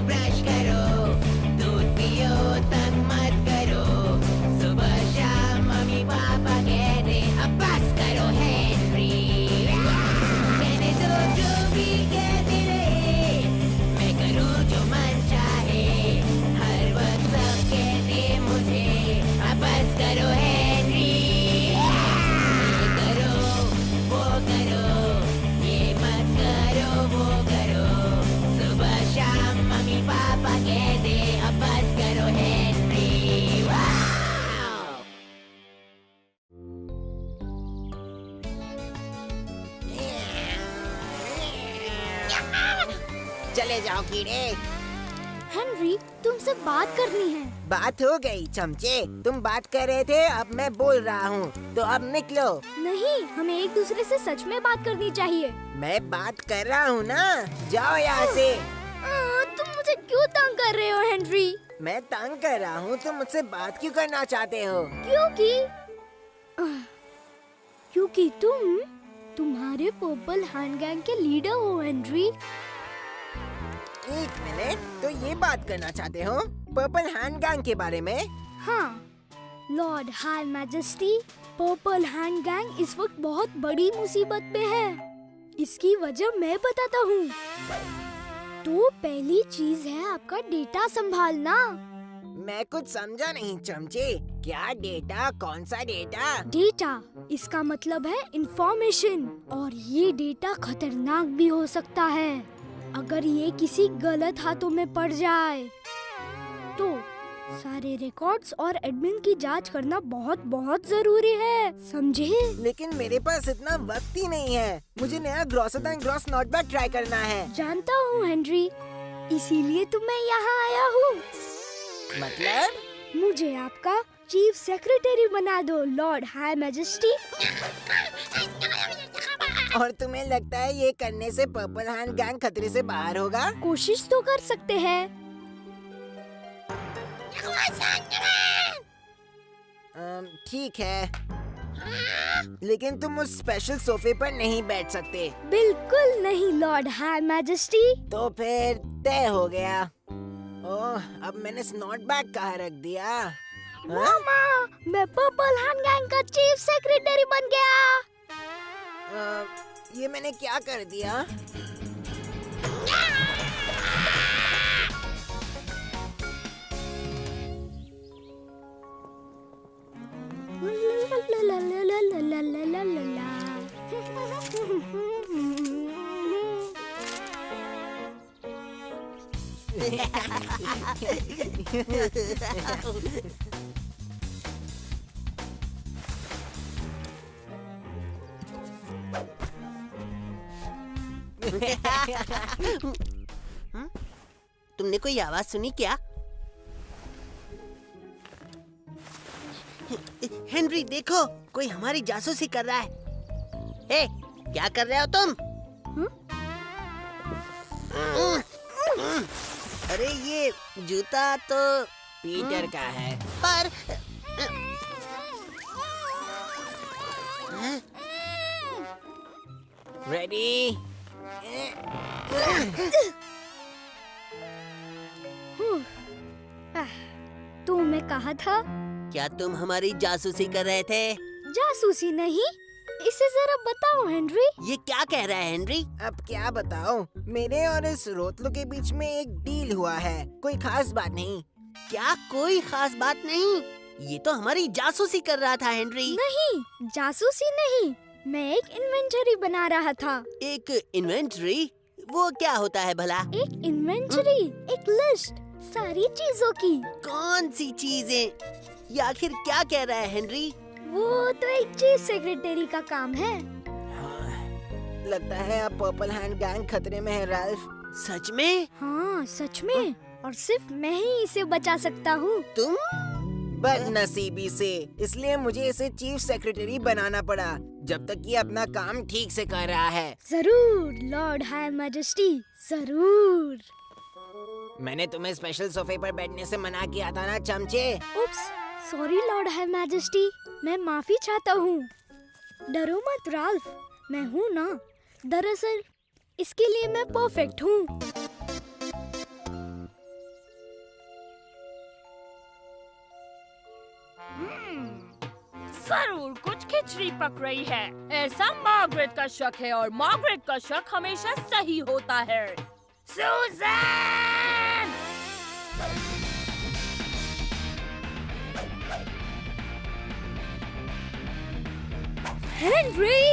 Brush करो, दूध पियो तंग मत करो, सुबह शाम मम्मी पापा कहते अब बस करो हेनरी। कहने दो जो भी कहते रहे, मैं करूँ जो मन चाहे, हर वक्त सब कहते मुझे अब बस करो हेनरी। ये करो वो करो, ये मत करो वो करो, सुबह शाम मम्मी पापा कहते अब बस करो हेनरी। वाव! चले जाओ कीड़े। हेनरी, तुमसे बात करनी है। बात हो गई चमचे, तुम बात कर रहे थे, अब मैं बोल रहा हूँ, तो अब निकलो। नहीं, हमें एक दूसरे से सच में बात करनी चाहिए। मैं बात कर रहा हूँ ना, जाओ यहाँ से। तुम मुझे क्यों तंग कर रहे हो हेनरी? मैं तंग कर रहा हूँ, तुम मुझसे बात क्यों करना चाहते हो? क्योंकि तुम्हारे पर्पल हैंड गैंग के लीडर हो हेनरी। एक मिनट, तो ये बात करना चाहते हो पर्पल हैंड गैंग के बारे में? हाँ, Lord high majesty, purple hand gang इस वक्त बहुत बड़ी मुसीबत में है। इसकी वजह मैं बताता हूँ। तो पहली चीज है आपका डेटा संभालना। मैं कुछ समझा नहीं चमचे, क्या डेटा? कौन सा डेटा? डेटा, इसका मतलब है इंफॉर्मेशन, और ये डेटा खतरनाक भी हो सकता है अगर ये किसी गलत हाथों में पड़ जाए। तो सारे रिकॉर्ड्स और एडमिन की जांच करना बहुत बहुत जरूरी है, समझे? लेकिन मेरे पास इतना वक्त ही नहीं है, मुझे नया ग्रॉसर देन ग्रॉस नोटबैग ट्राई करना है। जानता हूँ हेनरी, इसीलिए तो मैं यहाँ आया हूँ। मतलब? मुझे आपका चीफ सेक्रेटरी बना दो लॉर्ड हाई मैजेस्टी। और तुम्हें लगता है ये करने से पर्पल हैंड गैंग खतरे से बाहर होगा? कोशिश तो कर सकते हैं। ठीक है, लेकिन तुम उस स्पेशल सोफे पर नहीं बैठ सकते। बिल्कुल नहीं लॉर्ड हाई मैजेस्टी। तो फिर तय हो गया। ओह, अब मैंने स्नॉट बैग कहाँ रख दिया? मामा, मैं पर्पल हैंड गैंग का चीफ सेक्रेटरी बन गया। ये मैंने क्या कर दिया? तुमने कोई आवाज सुनी क्या? हेनरी देखो, कोई हमारी जासूसी कर रहा है। ए, क्या कर रहे हो तुम? अरे ये जूता तो पीटर का है, पर रेडी? तो मैं कहा था। क्या तुम हमारी जासूसी कर रहे थे? जासूसी नहीं, इसे जरा बताओ हेनरी। ये क्या कह रहा है हेनरी? अब क्या बताऊं? मेरे और इस रोतलो के बीच में एक डील हुआ है, कोई खास बात नहीं। क्या कोई खास बात नहीं? ये तो हमारी जासूसी कर रहा था हेनरी। नहीं, जासूसी नहीं, मैं एक इन्वेंटरी बना रहा था। एक इन्वेंटरी? वो क्या होता है भला? एक इन्वेंटरी, एक लिस्ट सारी चीजों की। कौन सी चीजें? ये आखिर क्या कह रहा है हेनरी? वो तो एक चीफ सेक्रेटरी का काम है। लगता है अब पर्पल हैंड गैंग खतरे में है राल्फ। सच में? हाँ, सच में, और सिर्फ मैं ही इसे बचा सकता हूँ। तुम? बदनसीबी से, इसलिए मुझे इसे चीफ सेक्रेटरी बनाना पड़ा, जब तक ये अपना काम ठीक से कर रहा है। जरूर लॉर्ड हाई मैजेस्टी, जरूर। मैंने तुम्हें स्पेशल सोफे पर बैठने से मना किया था ना चमचे। उप्स, सॉरी लॉर्ड हाई मैजेस्टी, मैं माफी चाहता हूँ। डरो मत राल्फ, मैं हूँ ना। दरअसल इसके लिए मैं परफेक्ट हूँ। जरूर कुछ खिचड़ी पक रही है। ऐसा मार्गरेट का शक है और मार्गरेट का शक हमेशा सही होता है। सुज़ैन! हेनरी!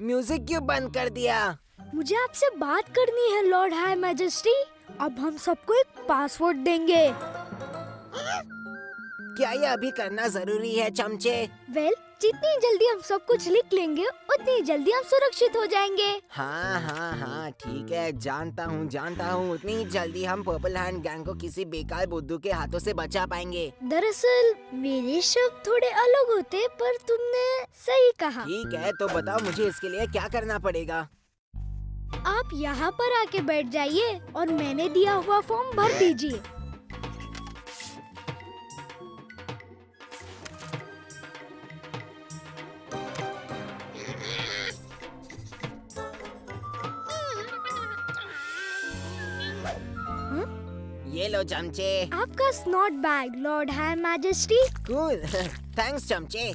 म्यूजिक क्यों बंद कर दिया? मुझे आपसे बात करनी है लॉर्ड हाई मैजेस्टी। अब हम सबको एक पासवर्ड देंगे। क्या ये अभी करना जरूरी है चमचे? वेल, जितनी जल्दी हम सब कुछ लिख लेंगे उतनी जल्दी हम सुरक्षित हो जाएंगे। हाँ ठीक है, जानता हूँ उतनी जल्दी हम पर्पल हैंड गैंग को किसी बेकार बुद्धू के हाथों से बचा पाएंगे। दरअसल मेरे शब्द थोड़े अलग होते, पर तुमने सही कहा। ठीक है, तो बताओ मुझे इसके लिए क्या करना पड़ेगा? आप यहाँ पर आके बैठ जाइए और मैंने दिया हुआ फॉर्म भर दीजिए। ये लो चमचे। आपका snout bag Lord high majesty. Cool, thanks चमचे।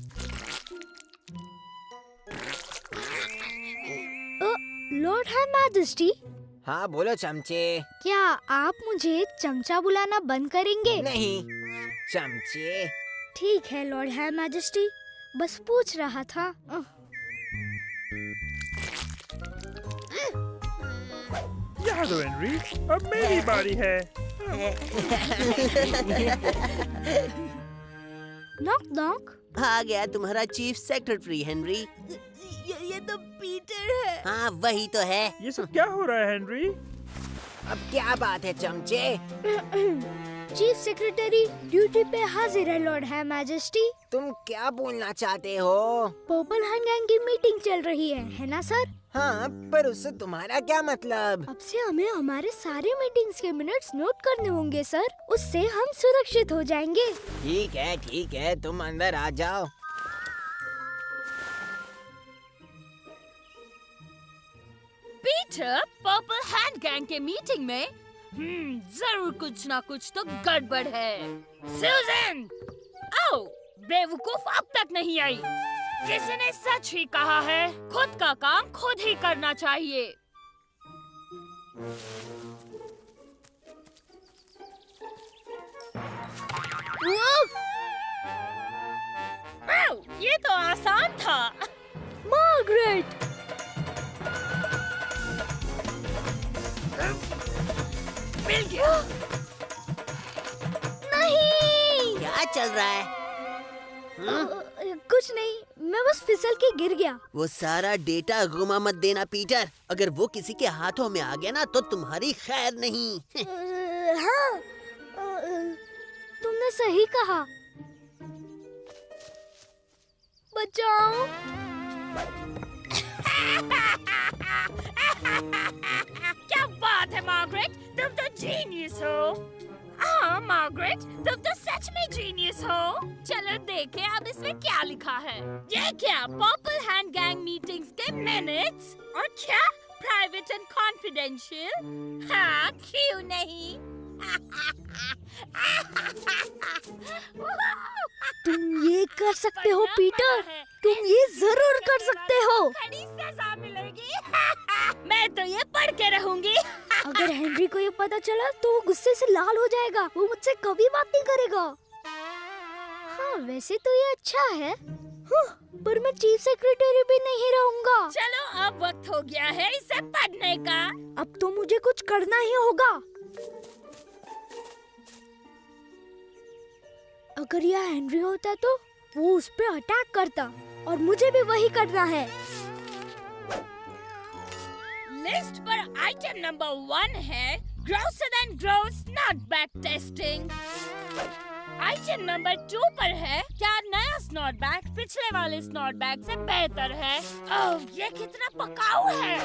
लॉर्ड हाई मैजेस्टी, हाँ बोलो चमचे। क्या आप मुझे चमचा बुलाना बंद करेंगे? नहीं चमचे। ठीक है लॉर्ड हाई मैजेस्टी, बस पूछ रहा था। यहाँ दो हेनरी, अब मेरी बारी है। Knock knock. आ गया तुम्हारा चीफ सेक्रेटरी हेनरी। ये तो पीटर है। हाँ वही तो है। ये सब क्या हो रहा है हेनरी? अब क्या बात है चमचे? चीफ सेक्रेटरी ड्यूटी पे हाजिर है लॉर्ड हाई मैजेस्टी। तुम क्या बोलना चाहते हो? पर्पल हैंड गैंग की मीटिंग चल रही है ना सर? हाँ, पर उससे तुम्हारा क्या मतलब? अब से हमें हमारे सारे मीटिंग्स के मिनट्स नोट करने होंगे सर, उससे हम सुरक्षित हो जाएंगे। ठीक है, तुम अंदर आ जाओ। पीटर, पर्पल हैंड गैंग के मीटिंग में जरूर कुछ ना कुछ तो गड़बड़ है। सुज़ैन! आओ, बेवकूफ अब तक नहीं आई। किसी ने सच ही कहा है, खुद का काम खुद ही करना चाहिए। आओ, ये तो आसान था। मार्गरेट! मिल गया। नहीं! क्या चल रहा है? कुछ नहीं, मैं बस फिसल के गिर गया। वो सारा डेटा गुमा मत देना पीटर। अगर वो किसी के हाथों में आ गया ना तो तुम्हारी खैर नहीं। हाँ, तुमने सही कहा। बचाओ! क्या बात है मार्गरेट, तुम तो जीनियस हो। हाँ मार्गरेट, तुम तो सच में जीनियस हो। चलो देखें अब इसमें क्या लिखा है। ये क्या, पर्पल हैंड गैंग मीटिंग्स के मिनट्स? और क्या प्राइवेट एंड कॉन्फिडेंशियल? हाँ क्यों नहीं। तुम ये कर सकते हो पीटर, तुम ये जरूर कर सकते हो। खड़ी सजा मिलेगी। मैं तो ये पढ़ के रहूंगी। अगर हेनरी को ये पता चला तो वो गुस्से से लाल हो जाएगा, वो मुझसे कभी बात नहीं करेगा। हाँ वैसे तो ये अच्छा है, पर मैं चीफ सेक्रेटरी भी नहीं रहूंगा। चलो अब वक्त हो गया है इसे पढ़ने का। अब तो मुझे कुछ करना ही होगा। अगर यह हेनरी होता तो वो उस पे अटैक करता, और मुझे भी वही करना है। लिस्ट पर आइटम नंबर 1 है grocer then gross not back testing. Item number 2 पर है क्या नया स्नॉट बैग पिछले वाले स्नॉट बैग से बेहतर है। ओह ये कितना पकाऊ है।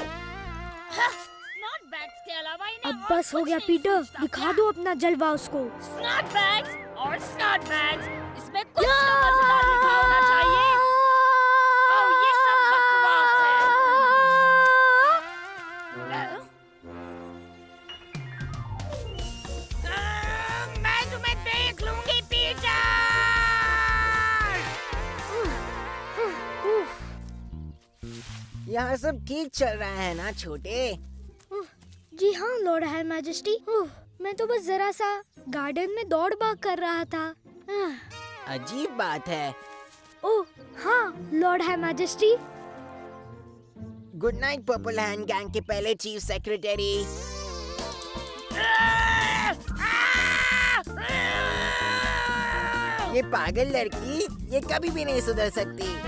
स्नॉट बैग्स के अलावा इन्हें अब और बस हो कुछ गया नहीं पीटर, सूझता दिखा क्या? दो अपना जलवा उसको। स्नॉट बैग्स और स्नॉट बैग्स, इसमें कुछ तो मजेदार लिखा होना चाहिए। ओह ये सब बकवास है। मैं तुम्हें दे यहाँ सब ठीक चल रहा है ना छोटे? जी हाँ लॉर्ड हाई मैजेस्टी। मैं तो बस जरा सा गार्डन में दौड़ भाग कर रहा था। अजीब बात है। ओह हाँ Lord high majesty. Good night purple hand gang के पहले चीफ सेक्रेटरी। ये पागल लड़की, ये कभी भी नहीं सुधर सकती।